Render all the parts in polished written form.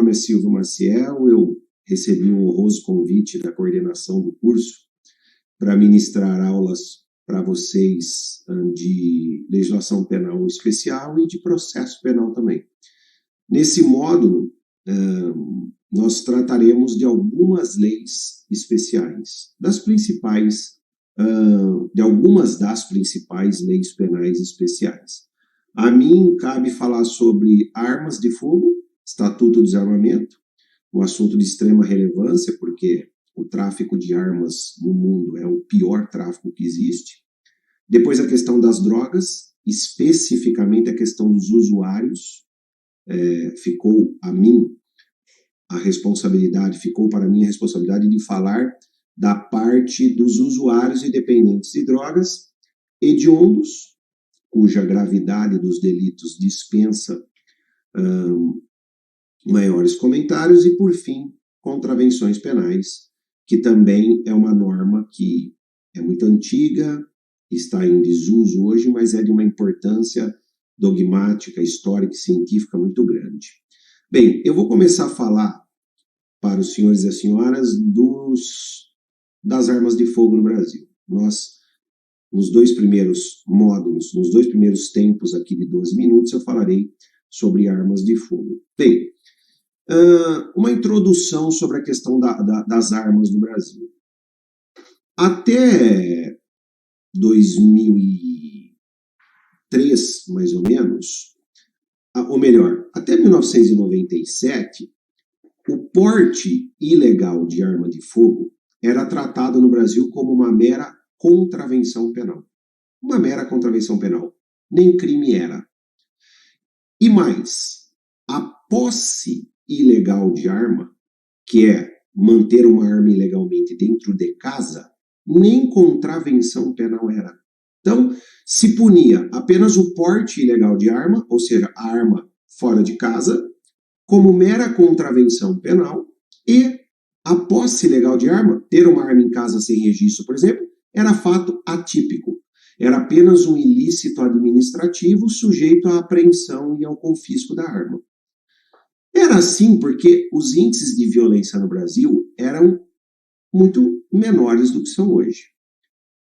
nome é Silvio Maciel, eu recebi um honroso convite da coordenação do curso para ministrar aulas para vocês de legislação penal especial e de processo penal também. Nesse módulo, nós trataremos de algumas leis especiais, de algumas das principais leis penais especiais. A mim cabe falar sobre armas de fogo, Estatuto do Desarmamento, um assunto de extrema relevância, porque o tráfico de armas no mundo é o pior tráfico que existe. Depois a questão das drogas, especificamente a questão dos usuários, ficou para mim a responsabilidade de falar da parte dos usuários e dependentes de drogas, hediondos, cuja gravidade dos delitos dispensa maiores comentários, e, por fim, contravenções penais, que também é uma norma que é muito antiga, está em desuso hoje, mas é de uma importância dogmática, histórica e científica muito grande. Bem, eu vou começar a falar para os senhores e as senhoras das armas de fogo no Brasil. Nós, nos dois primeiros módulos, nos dois primeiros tempos aqui de 12 minutos, eu falarei sobre armas de fogo. Bem, uma introdução sobre a questão das armas no Brasil. Até 2003, mais ou menos, ou melhor, até 1997, o porte ilegal de arma de fogo era tratado no Brasil como uma mera contravenção penal. Uma mera contravenção penal. Nem crime era. E mais, a posse ilegal de arma, que é manter uma arma ilegalmente dentro de casa, nem contravenção penal era. Então, se punia apenas o porte ilegal de arma, ou seja, a arma fora de casa, como mera contravenção penal, e a posse ilegal de arma, ter uma arma em casa sem registro, por exemplo, era fato atípico. Era apenas um ilícito administrativo sujeito à apreensão e ao confisco da arma. Era assim porque os índices de violência no Brasil eram muito menores do que são hoje.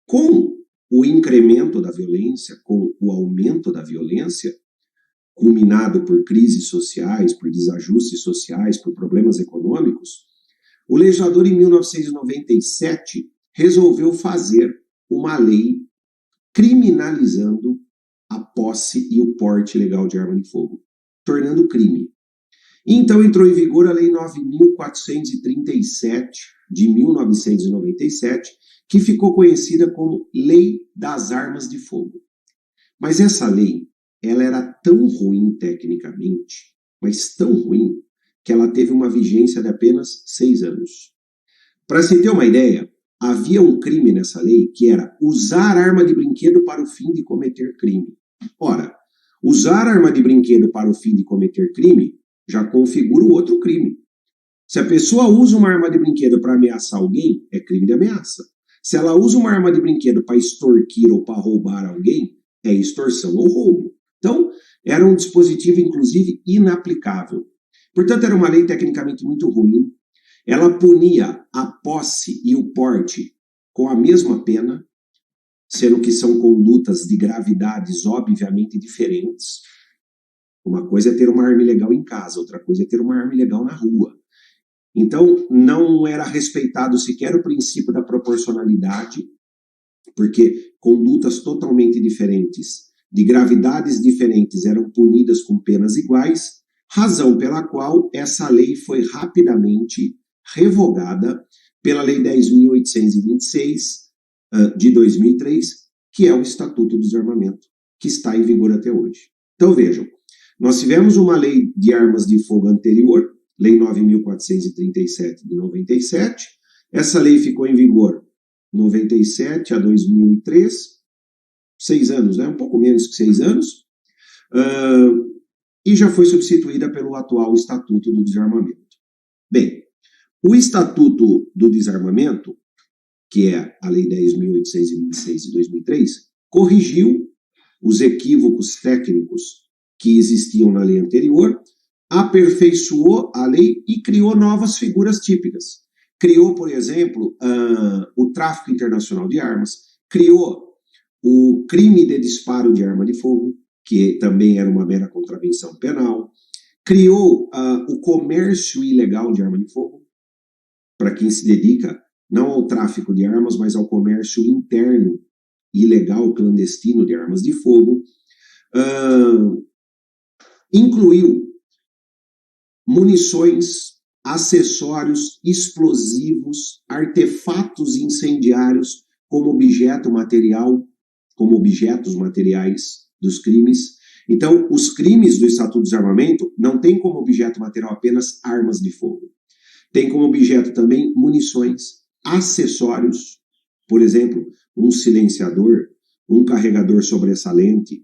Com o incremento da violência, com o aumento da violência, culminado por crises sociais, por desajustes sociais, por problemas econômicos, o legislador, em 1997, resolveu fazer uma lei criminalizando a posse e o porte ilegal de arma de fogo, tornando crime. Então entrou em vigor a Lei 9.437, de 1997, que ficou conhecida como Lei das Armas de Fogo. Mas essa lei, ela era tão ruim tecnicamente, mas tão ruim, que ela teve uma vigência de apenas 6 anos. Para se ter uma ideia, havia um crime nessa lei que era usar arma de brinquedo para o fim de cometer crime. Ora, usar arma de brinquedo para o fim de cometer crime já configura o outro crime. Se a pessoa usa uma arma de brinquedo para ameaçar alguém, é crime de ameaça. Se ela usa uma arma de brinquedo para extorquir ou para roubar alguém, é extorsão ou roubo. Então, era um dispositivo, inclusive, inaplicável. Portanto, era uma lei tecnicamente muito ruim. Ela punia a posse e o porte com a mesma pena, sendo que são condutas de gravidades obviamente diferentes. Uma coisa é ter uma arma ilegal em casa, outra coisa é ter uma arma ilegal na rua. Então, não era respeitado sequer o princípio da proporcionalidade, porque condutas totalmente diferentes, de gravidades diferentes, eram punidas com penas iguais, razão pela qual essa lei foi rapidamente revogada pela Lei 10.826, de 2003, que é o Estatuto do Desarmamento, que está em vigor até hoje. Então, vejam, nós tivemos uma lei de armas de fogo anterior, Lei 9.437 de 97. Essa lei ficou em vigor 97 a 2003, 6 anos, né? Um pouco menos que 6 anos, e já foi substituída pelo atual Estatuto do Desarmamento. Bem, o Estatuto do Desarmamento, que é a Lei 10.826 de 2003, corrigiu os equívocos técnicos que existiam na lei anterior, aperfeiçoou a lei e criou novas figuras típicas. Criou, por exemplo, o tráfico internacional de armas, criou o crime de disparo de arma de fogo, que também era uma mera contravenção penal, criou o comércio ilegal de arma de fogo, para quem se dedica não ao tráfico de armas, mas ao comércio interno, ilegal, clandestino de armas de fogo, incluiu munições, acessórios, explosivos, artefatos incendiários como objeto material, como objetos materiais dos crimes. Então, os crimes do Estatuto do Desarmamento não têm como objeto material apenas armas de fogo. Tem como objeto também munições, acessórios, por exemplo, um silenciador, um carregador sobressalente,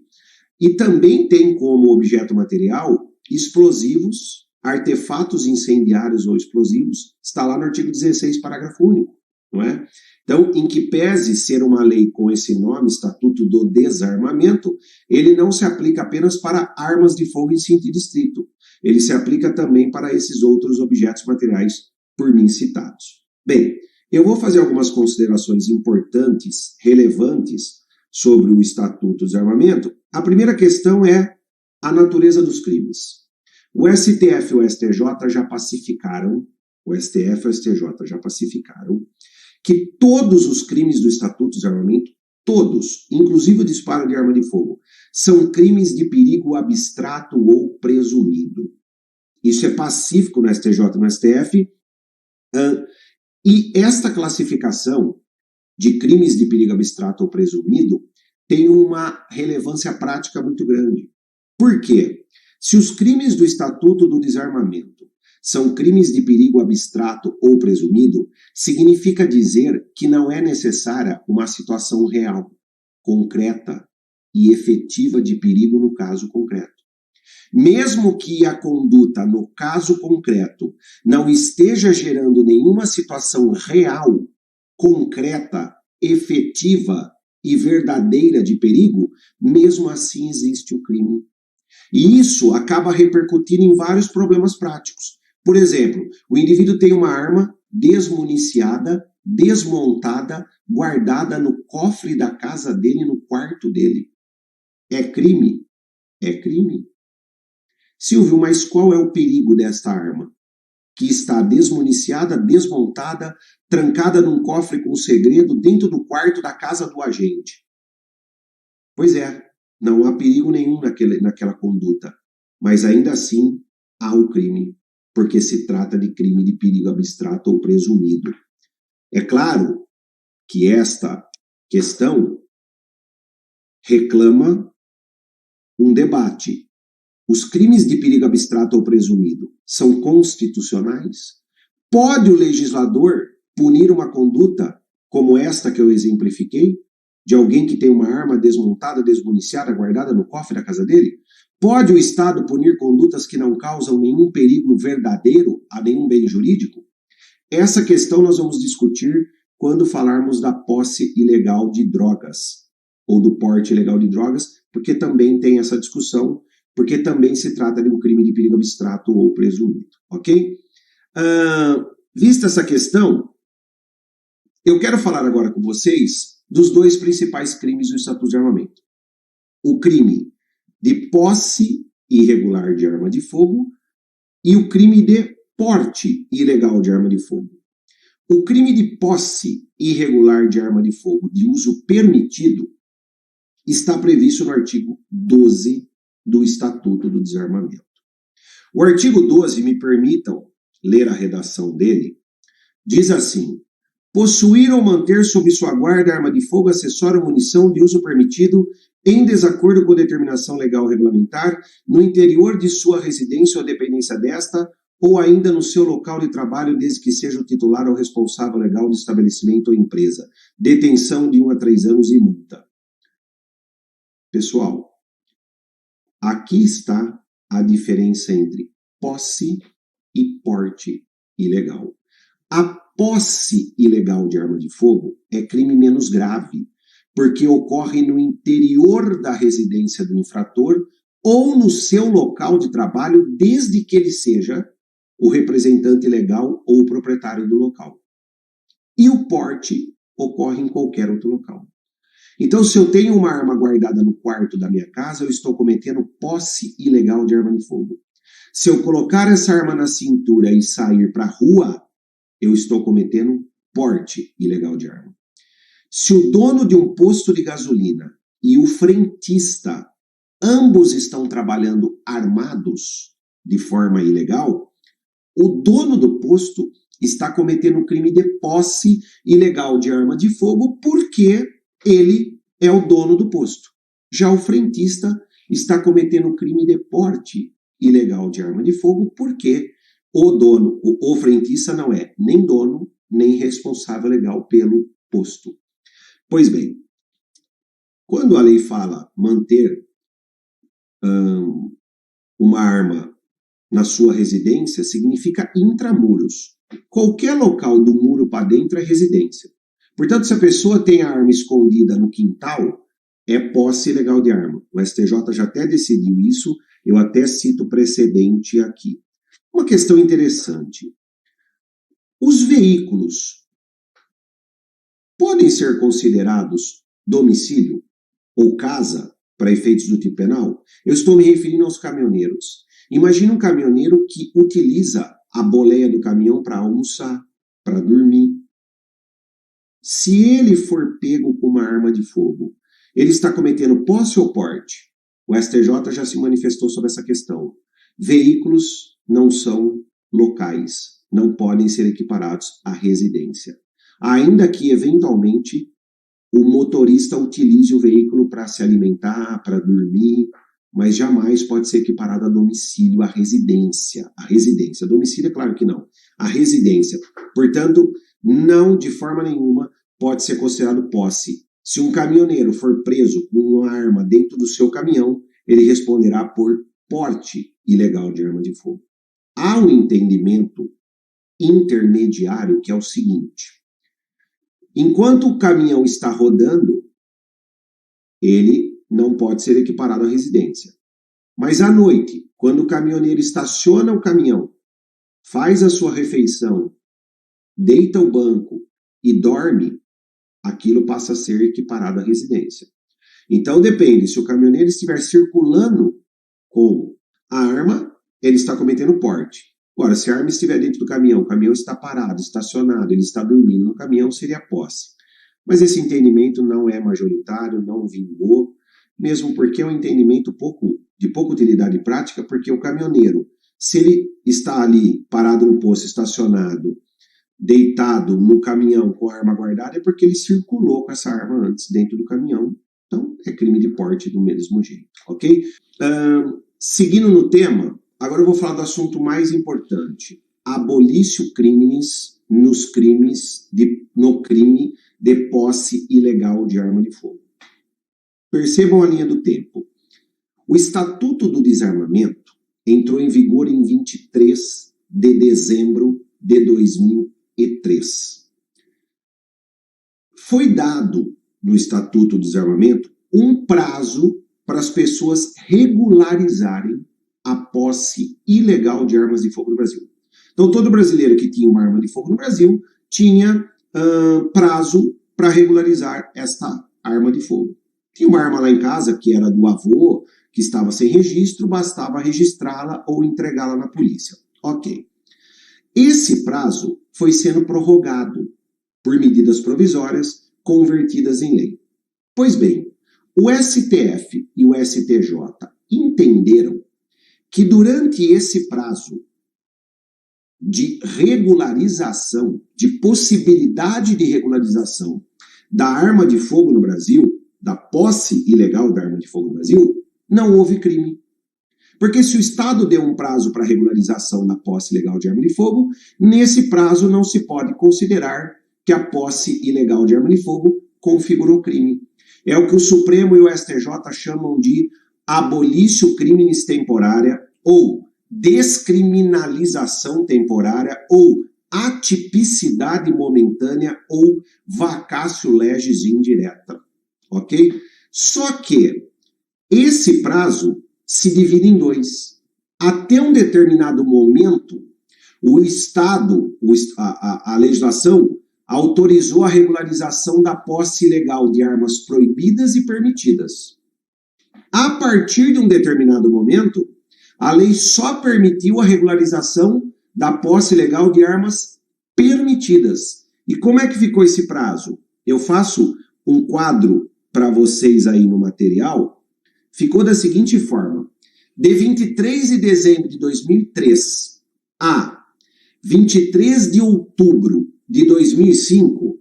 e também tem como objeto material explosivos, artefatos incendiários ou explosivos, está lá no artigo 16, parágrafo único, não é? Então, em que pese ser uma lei com esse nome, Estatuto do Desarmamento, ele não se aplica apenas para armas de fogo em sentido estrito. Ele se aplica também para esses outros objetos materiais por mim citados. Bem, eu vou fazer algumas considerações importantes, relevantes, sobre o Estatuto do Desarmamento. A primeira questão é a natureza dos crimes. O STF e o STJ já pacificaram, o STF e o STJ já pacificaram, que todos os crimes do Estatuto do Desarmamento, todos, inclusive o disparo de arma de fogo, são crimes de perigo abstrato ou presumido. Isso é pacífico no STJ e no STF, e esta classificação de crimes de perigo abstrato ou presumido tem uma relevância prática muito grande. Por quê? Se os crimes do Estatuto do Desarmamento são crimes de perigo abstrato ou presumido, significa dizer que não é necessária uma situação real, concreta e efetiva de perigo no caso concreto. Mesmo que a conduta no caso concreto não esteja gerando nenhuma situação real, concreta, efetiva e verdadeira de perigo, mesmo assim existe o crime. E isso acaba repercutindo em vários problemas práticos. Por exemplo, o indivíduo tem uma arma desmuniciada, desmontada, guardada no cofre da casa dele, no quarto dele. É crime? É crime. Silvio, mas qual é o perigo desta arma? Que está desmuniciada, desmontada, trancada num cofre com segredo dentro do quarto da casa do agente. Pois é, não há perigo nenhum naquela conduta, mas ainda assim há o crime, porque se trata de crime de perigo abstrato ou presumido. É claro que esta questão reclama um debate. Os crimes de perigo abstrato ou presumido são constitucionais? Pode o legislador punir uma conduta como esta que eu exemplifiquei, de alguém que tem uma arma desmontada, desmuniciada, guardada no cofre da casa dele? Pode o Estado punir condutas que não causam nenhum perigo verdadeiro a nenhum bem jurídico? Essa questão nós vamos discutir quando falarmos da posse ilegal de drogas, ou do porte ilegal de drogas, porque também tem essa discussão, porque também se trata de um crime de perigo abstrato ou presumido, ok? Vista essa questão, eu quero falar agora com vocês dos dois principais crimes do Estatuto de Armamento. O crime de posse irregular de arma de fogo e o crime de porte ilegal de arma de fogo. O crime de posse irregular de arma de fogo de uso permitido está previsto no artigo 12 do Estatuto do Desarmamento. O artigo 12, me permitam ler a redação dele, diz assim: possuir ou manter sob sua guarda arma de fogo, acessório ou munição de uso permitido em desacordo com determinação legal ou regulamentar no interior de sua residência ou dependência desta, ou ainda no seu local de trabalho, desde que seja o titular ou responsável legal do estabelecimento ou empresa. Detenção de 1 a 3 anos e multa. Pessoal, aqui está a diferença entre posse e porte ilegal. A posse ilegal de arma de fogo é crime menos grave, porque ocorre no interior da residência do infrator ou no seu local de trabalho, desde que ele seja o representante legal ou o proprietário do local. E o porte ocorre em qualquer outro local. Então, se eu tenho uma arma guardada no quarto da minha casa, eu estou cometendo posse ilegal de arma de fogo. Se eu colocar essa arma na cintura e sair para a rua, eu estou cometendo porte ilegal de arma. Se o dono de um posto de gasolina e o frentista, ambos estão trabalhando armados de forma ilegal, o dono do posto está cometendo o crime de posse ilegal de arma de fogo porque ele é o dono do posto. Já o frentista está cometendo o crime de porte ilegal de arma de fogo porque o frentista não é nem dono, nem responsável legal pelo posto. Pois bem, quando a lei fala manter uma arma na sua residência, significa intramuros. Qualquer local do muro para dentro é residência. Portanto, se a pessoa tem a arma escondida no quintal, é posse ilegal de arma. O STJ já até decidiu isso, eu até cito precedente aqui. Uma questão interessante. Os veículos podem ser considerados domicílio ou casa para efeitos do tipo penal? Eu estou me referindo aos caminhoneiros. Imagina um caminhoneiro que utiliza a boleia do caminhão para almoçar, para dormir. Se ele for pego com uma arma de fogo, ele está cometendo posse ou porte? O STJ já se manifestou sobre essa questão. Veículos não são locais, não podem ser equiparados à residência. Ainda que, eventualmente, o motorista utilize o veículo para se alimentar, para dormir, mas jamais pode ser equiparado a domicílio, a residência. A residência. Domicílio, é claro que não. A residência. Portanto, não, de forma nenhuma, pode ser considerado posse. Se um caminhoneiro for preso com uma arma dentro do seu caminhão, ele responderá por porte ilegal de arma de fogo. Há um entendimento intermediário que é o seguinte: enquanto o caminhão está rodando, ele não pode ser equiparado à residência. Mas à noite, quando o caminhoneiro estaciona o caminhão, faz a sua refeição, deita o banco e dorme, aquilo passa a ser equiparado à residência. Então depende, se o caminhoneiro estiver circulando com a arma, ele está cometendo porte. Agora, se a arma estiver dentro do caminhão, o caminhão está parado, estacionado, ele está dormindo no caminhão, seria posse. Mas esse entendimento não é majoritário, não vingou, mesmo porque é um entendimento de pouca utilidade prática, porque o caminhoneiro, se ele está ali parado no posto, estacionado, deitado no caminhão com a arma guardada, é porque ele circulou com essa arma antes dentro do caminhão. Então, é crime de porte do mesmo jeito, ok? Seguindo no tema, agora eu vou falar do assunto mais importante. Abolício criminis no crime de posse ilegal de arma de fogo. Percebam a linha do tempo. O Estatuto do Desarmamento entrou em vigor em 23 de dezembro de 2003. Foi dado no Estatuto do Desarmamento um prazo para as pessoas regularizarem a posse ilegal de armas de fogo no Brasil. Então, todo brasileiro que tinha uma arma de fogo no Brasil tinha prazo para regularizar esta arma de fogo. Tinha uma arma lá em casa, que era do avô, que estava sem registro, bastava registrá-la ou entregá-la na polícia. Ok. Esse prazo foi sendo prorrogado por medidas provisórias convertidas em lei. Pois bem, o STF e o STJ entenderam que durante esse prazo de regularização, de possibilidade de regularização da arma de fogo no Brasil, da posse ilegal da arma de fogo no Brasil, não houve crime. Porque se o Estado deu um prazo para regularização da posse ilegal de arma de fogo, nesse prazo não se pode considerar que a posse ilegal de arma de fogo configurou crime. É o que o Supremo e o STJ chamam de abolício criminis temporária ou descriminalização temporária ou atipicidade momentânea ou vacatio legis indireta, ok? Só que esse prazo se divide em dois. Até um determinado momento, o Estado, a legislação, autorizou a regularização da posse ilegal de armas proibidas e permitidas. A partir de um determinado momento, a lei só permitiu a regularização da posse ilegal de armas permitidas. E como é que ficou esse prazo? Eu faço um quadro para vocês aí no material. Ficou da seguinte forma: de 23 de dezembro de 2003 a 23 de outubro de 2005,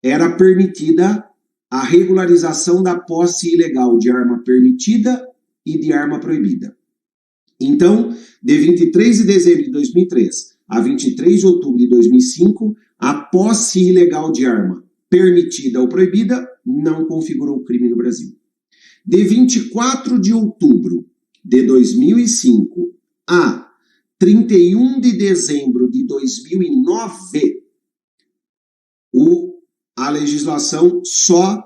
era permitida a regularização da posse ilegal de arma permitida e de arma proibida. Então, de 23 de dezembro de 2003 a 23 de outubro de 2005, a posse ilegal de arma permitida ou proibida não configurou crime no Brasil. De 24 de outubro de 2005 a 31 de dezembro de 2009, a legislação só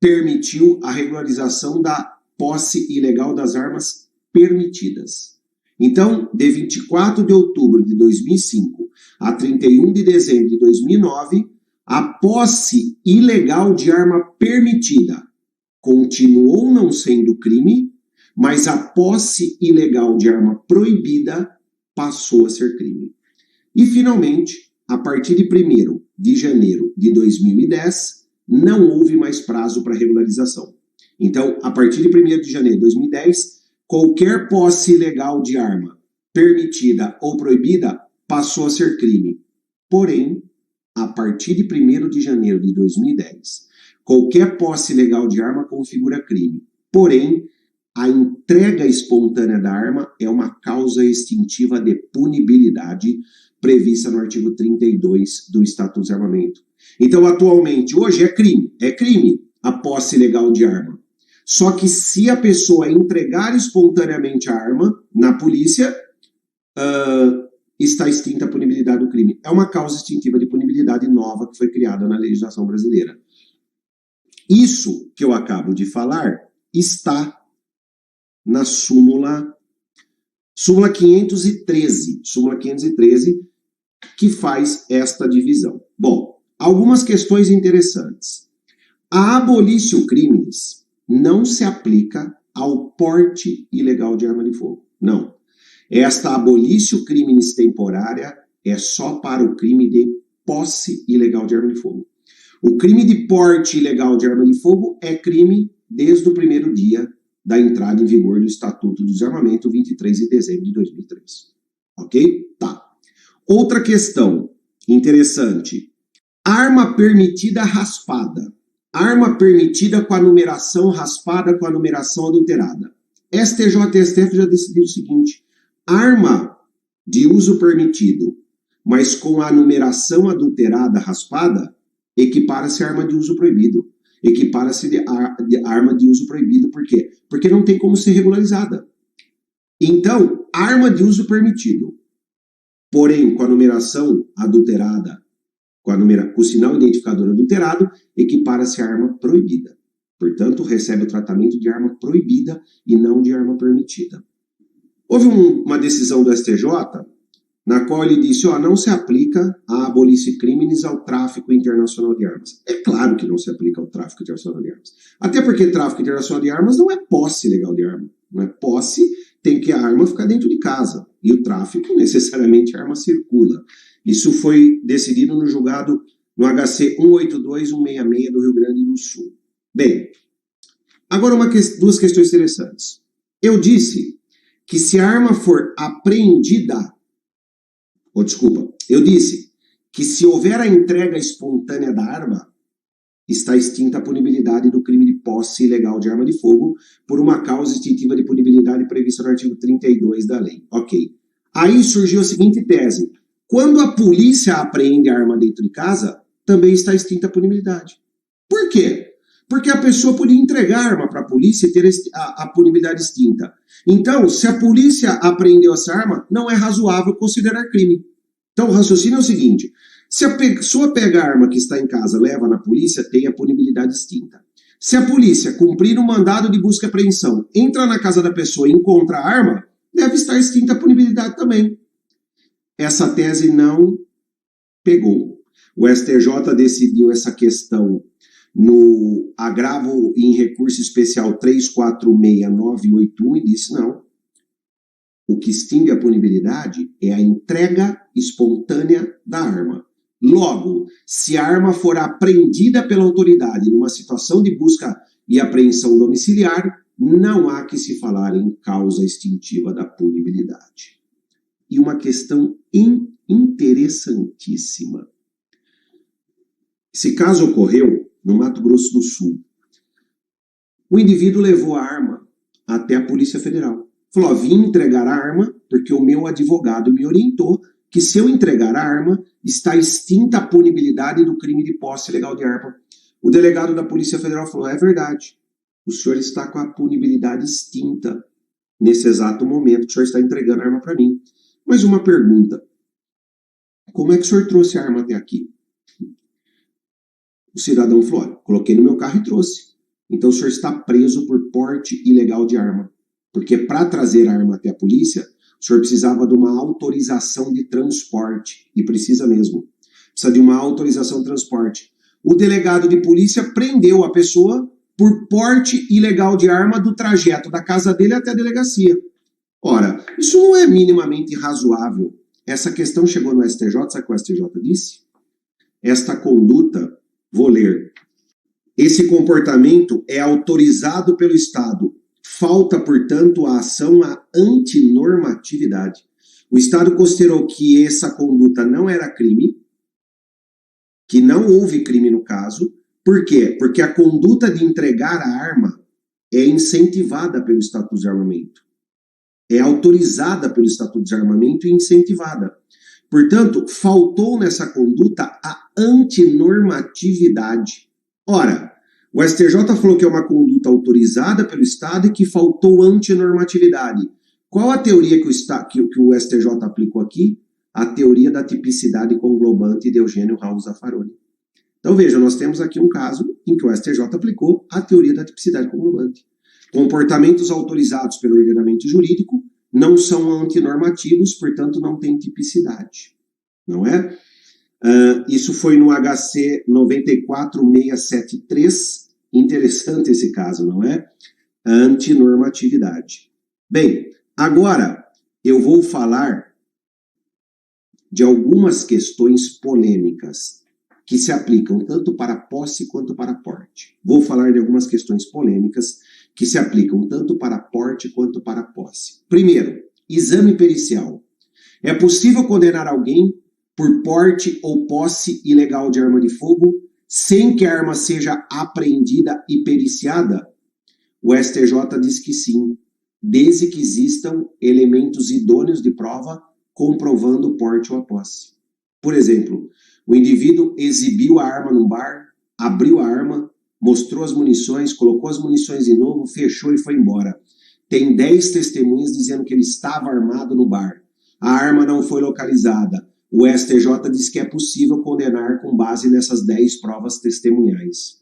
permitiu a regularização da posse ilegal das armas permitidas. Então, de 24 de outubro de 2005 a 31 de dezembro de 2009, a posse ilegal de arma permitida continuou não sendo crime, mas a posse ilegal de arma proibida passou a ser crime. E, finalmente, a partir de 1º de janeiro de 2010, não houve mais prazo para regularização. Então, a partir de 1º de janeiro de 2010, qualquer posse ilegal de arma permitida ou proibida passou a ser crime. Porém, a partir de 1º de janeiro de 2010, qualquer posse ilegal de arma configura crime. Porém, a entrega espontânea da arma é uma causa extintiva de punibilidade prevista no artigo 32 do Estatuto do Desarmamento. Então, atualmente, hoje é crime a posse ilegal de arma. Só que se a pessoa entregar espontaneamente a arma na polícia, está extinta a punibilidade do crime. É uma causa extintiva de punibilidade nova que foi criada na legislação brasileira. Isso que eu acabo de falar está na súmula 513, que faz esta divisão. Bom, algumas questões interessantes. A abolitio criminis não se aplica ao porte ilegal de arma de fogo. Não. Esta abolitio criminis temporária é só para o crime de posse ilegal de arma de fogo. O crime de porte ilegal de arma de fogo é crime desde o primeiro dia da entrada em vigor do Estatuto do Desarmamento, 23 de dezembro de 2003. Ok? Tá. Outra questão interessante. Arma permitida raspada. Arma permitida com a numeração raspada, com a numeração adulterada. STJ e STF já decidiram o seguinte: arma de uso permitido, mas com a numeração adulterada raspada, equipara-se a arma de uso proibido. Equipara-se a arma de uso proibido. Por quê? Porque não tem como ser regularizada. Então, arma de uso permitido, porém com a numeração adulterada, com o sinal identificador adulterado, equipara-se a arma proibida. Portanto, recebe o tratamento de arma proibida e não de arma permitida. Houve uma decisão do STJ na qual ele disse, não se aplica a abolitio criminis ao tráfico internacional de armas. É claro que não se aplica ao tráfico internacional de armas. Até porque tráfico internacional de armas não é posse ilegal de arma. Não é posse, tem que a arma ficar dentro de casa. E o tráfico, necessariamente, a arma circula. Isso foi decidido no julgado no HC 182-166 do Rio Grande do Sul. Bem, agora duas questões interessantes. Eu disse que se a arma for apreendida... eu disse que se houver a entrega espontânea da arma, está extinta a punibilidade do crime de posse ilegal de arma de fogo por uma causa extintiva de punibilidade prevista no artigo 32 da lei. Ok. Aí surgiu a seguinte tese. Quando a polícia apreende a arma dentro de casa, também está extinta a punibilidade. Por quê? Porque a pessoa podia entregar a arma para a polícia e ter a punibilidade extinta. Então, se a polícia apreendeu essa arma, não é razoável considerar crime. Então, o raciocínio é o seguinte: se a pessoa pega a arma que está em casa, leva na polícia, tem a punibilidade extinta. Se a polícia cumprir um mandado de busca e apreensão, entra na casa da pessoa e encontra a arma, deve estar extinta a punibilidade também. Essa tese não pegou. O STJ decidiu essa questão no agravo em recurso especial 346981 e disse não. O que extingue a punibilidade é a entrega espontânea da arma. Logo, se a arma for apreendida pela autoridade numa situação de busca e apreensão domiciliar, não há que se falar em causa extintiva da punibilidade. E uma questão interessantíssima. Esse caso ocorreu no Mato Grosso do Sul. O indivíduo levou a arma até a Polícia Federal. Falou, vim entregar a arma porque o meu advogado me orientou que se eu entregar a arma, está extinta a punibilidade do crime de posse ilegal de arma. O delegado da Polícia Federal falou, é verdade, o senhor está com a punibilidade extinta nesse exato momento que o senhor está entregando a arma para mim. Mas uma pergunta, como é que o senhor trouxe a arma até aqui? O cidadão falou, olha, coloquei no meu carro e trouxe. Então o senhor está preso por porte ilegal de arma. Porque para trazer a arma até a polícia, o senhor precisava de uma autorização de transporte. E precisa mesmo. Precisa de uma autorização de transporte. O delegado de polícia prendeu a pessoa por porte ilegal de arma do trajeto da casa dele até a delegacia. Ora, isso não é minimamente razoável. Essa questão chegou no STJ, sabe o que o STJ disse? Esta conduta, vou ler. Esse comportamento é autorizado pelo Estado. Falta, portanto, a ação à antinormatividade. O Estado considerou que essa conduta não era crime, que não houve crime no caso. Por quê? Porque a conduta de entregar a arma é incentivada pelo Estatuto de Armamento. É autorizada pelo Estatuto de Armamento e incentivada. Portanto, faltou nessa conduta a antinormatividade. Ora, o STJ falou que é uma conduta autorizada pelo Estado e que faltou antinormatividade. Qual a teoria que o STJ aplicou aqui? A teoria da tipicidade conglobante de Eugênio Raul Zaffaroni. Então veja, nós temos aqui um caso em que o STJ aplicou a teoria da tipicidade conglobante. Comportamentos autorizados pelo ordenamento jurídico não são antinormativos, portanto não tem tipicidade. Não é? Isso foi no HC 94673. Interessante esse caso, não é? Antinormatividade. Bem, agora eu vou falar de algumas questões polêmicas que se aplicam tanto para posse quanto para porte. Vou falar de algumas questões polêmicas que se aplicam tanto para porte quanto para posse. Primeiro, exame pericial. É possível condenar alguém por porte ou posse ilegal de arma de fogo sem que a arma seja apreendida e periciada? O STJ diz que sim, desde que existam elementos idôneos de prova comprovando o porte ou a posse. Por exemplo, o indivíduo exibiu a arma num bar, abriu a arma, mostrou as munições, colocou as munições de novo, fechou e foi embora. Tem 10 testemunhas dizendo que ele estava armado no bar. A arma não foi localizada. O STJ diz que é possível condenar com base nessas 10 provas testemunhais.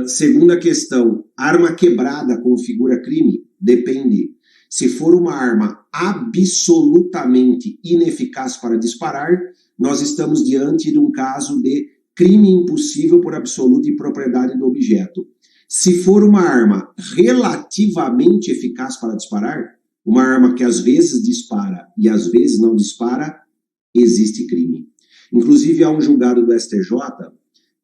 Segunda questão, arma quebrada configura crime? Depende. Se for uma arma absolutamente ineficaz para disparar, nós estamos diante de um caso de crime impossível por absoluta impropriedade do objeto. Se for uma arma relativamente eficaz para disparar, uma arma que às vezes dispara e às vezes não dispara, existe crime. Inclusive, há um julgado do STJ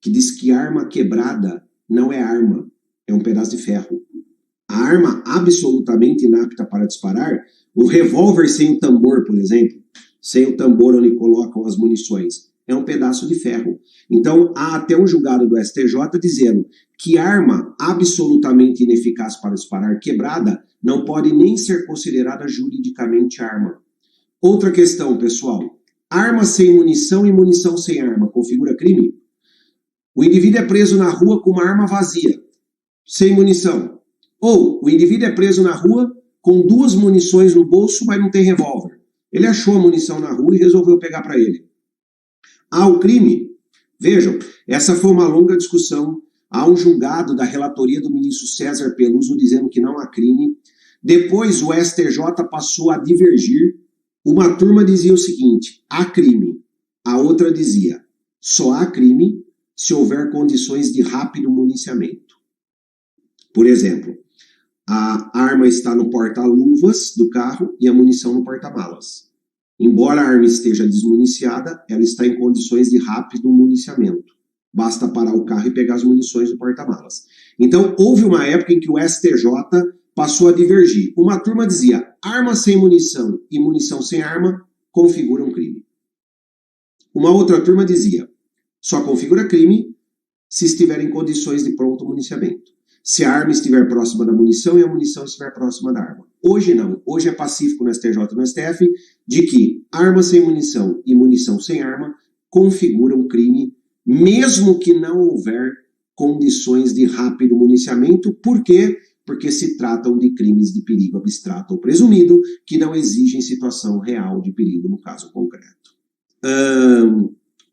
que diz que arma quebrada não é arma, é um pedaço de ferro. A arma absolutamente inapta para disparar, o revólver sem o tambor, por exemplo, sem o tambor onde colocam as munições, é um pedaço de ferro. Então, há até um julgado do STJ dizendo que arma absolutamente ineficaz para disparar quebrada não pode nem ser considerada juridicamente arma. Outra questão, pessoal. Arma sem munição e munição sem arma configura crime? O indivíduo é preso na rua com uma arma vazia, sem munição. Ou o indivíduo é preso na rua com 2 munições no bolso, mas não tem revólver. Ele achou a munição na rua e resolveu pegar para ele. Há o crime? Vejam, essa foi uma longa discussão Há um julgado da relatoria do ministro César Peluso dizendo que não há crime. Depois o STJ passou a divergir. Uma turma dizia o seguinte: há crime. A outra dizia: só há crime se houver condições de rápido municiamento. Por exemplo, a arma está no porta-luvas do carro e a munição no porta-malas. Embora a arma esteja desmuniciada, ela está em condições de rápido municiamento. Basta parar o carro e pegar as munições do porta-malas. Então, houve uma época em que o STJ passou a divergir. Uma turma dizia: arma sem munição e munição sem arma configuram crime. Uma outra turma dizia: só configura crime se estiver em condições de pronto municiamento. Se a arma estiver próxima da munição e a munição estiver próxima da arma. Hoje não. Hoje é pacífico no STJ e no STF de que arma sem munição e munição sem arma configuram crime, mesmo que não houver condições de rápido municiamento. Por quê? Porque se tratam de crimes de perigo abstrato ou presumido, que não exigem situação real de perigo no caso concreto.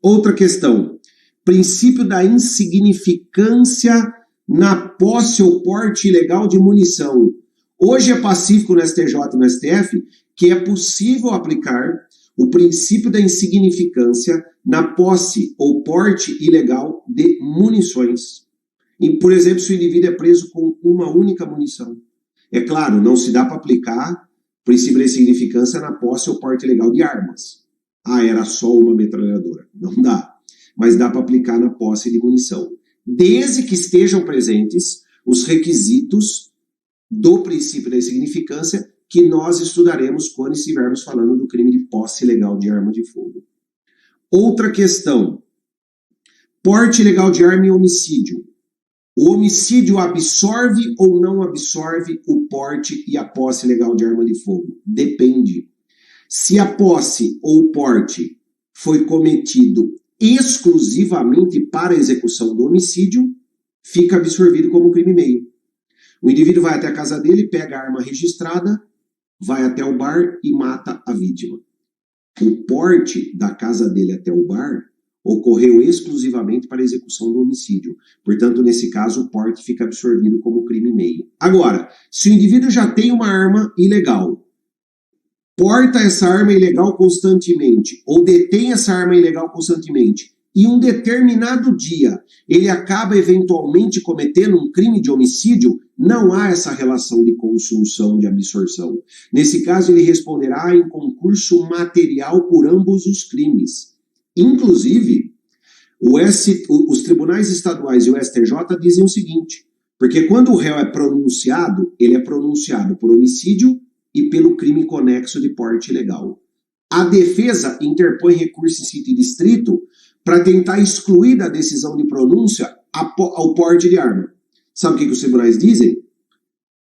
Outra questão. Princípio da insignificância na posse ou porte ilegal de munição. Hoje é pacífico no STJ e no STF que é possível aplicar o princípio da insignificância na posse ou porte ilegal de munições. E, por exemplo, se o indivíduo é preso com uma única munição. É claro, não se dá para aplicar o princípio da insignificância na posse ou porte ilegal de armas. Ah, era só uma metralhadora. Não dá. Mas dá para aplicar na posse de munição. Desde que estejam presentes os requisitos do princípio da insignificância que nós estudaremos quando estivermos falando do crime de posse ilegal de arma de fogo. Outra questão. Porte ilegal de arma e homicídio. O homicídio absorve ou não absorve o porte e a posse ilegal de arma de fogo? Depende. Se a posse ou o porte foi cometido exclusivamente para a execução do homicídio, fica absorvido como crime meio. O indivíduo vai até a casa dele, pega a arma registrada, vai até o bar e mata a vítima. O porte da casa dele até o bar ocorreu exclusivamente para a execução do homicídio. Portanto, nesse caso, o porte fica absorvido como crime meio. Agora, se o indivíduo já tem uma arma ilegal, porta essa arma ilegal constantemente, ou detém essa arma ilegal constantemente, e um determinado dia ele acaba eventualmente cometendo um crime de homicídio, não há essa relação de consunção, de absorção. Nesse caso, ele responderá em concurso material por ambos os crimes. Inclusive, os tribunais estaduais e o STJ dizem o seguinte, porque quando o réu é pronunciado, ele é pronunciado por homicídio e pelo crime conexo de porte ilegal. A defesa interpõe recurso em sítio distrito para tentar excluir da decisão de pronúncia ao porte de arma. Sabe o que os tribunais dizem?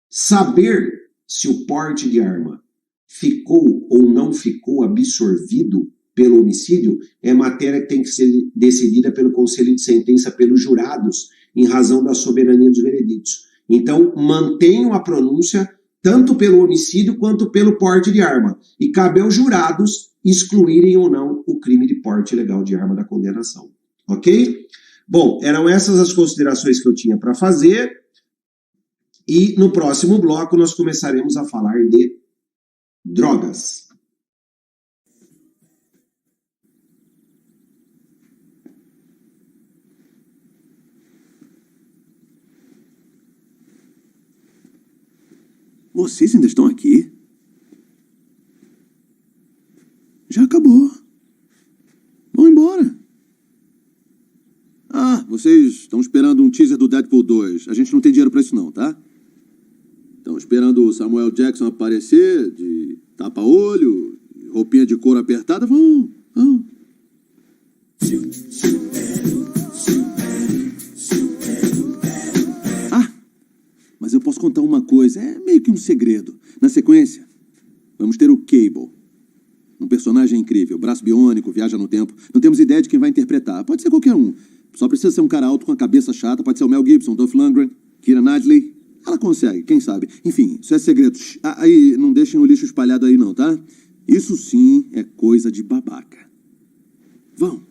Saber se o porte de arma ficou ou não ficou absorvido pelo homicídio é matéria que tem que ser decidida pelo Conselho de Sentença, pelos jurados, em razão da soberania dos vereditos. Então, mantenham a pronúncia tanto pelo homicídio quanto pelo porte de arma. E cabe aos jurados excluírem ou não o crime de porte ilegal de arma da condenação. Ok? Bom, eram essas as considerações que eu tinha para fazer. E no próximo bloco nós começaremos a falar de drogas. Vocês ainda estão aqui? Já acabou. Vão embora. Ah, vocês estão esperando um teaser do Deadpool 2. A gente não tem dinheiro pra isso não, tá? Estão esperando o Samuel Jackson aparecer de tapa-olho, roupinha de couro apertada. Vão. Mas eu posso contar uma coisa, é meio que um segredo. Na sequência, vamos ter o Cable. Um personagem incrível, braço biônico, viaja no tempo. Não temos ideia de quem vai interpretar. Pode ser qualquer um. Só precisa ser um cara alto com a cabeça chata. Pode ser o Mel Gibson, Dolph Lundgren, Keira Knightley. Ela consegue, quem sabe. Enfim, isso é segredo. Aí, não deixem o lixo espalhado aí não, tá? Isso sim é coisa de babaca. Vão.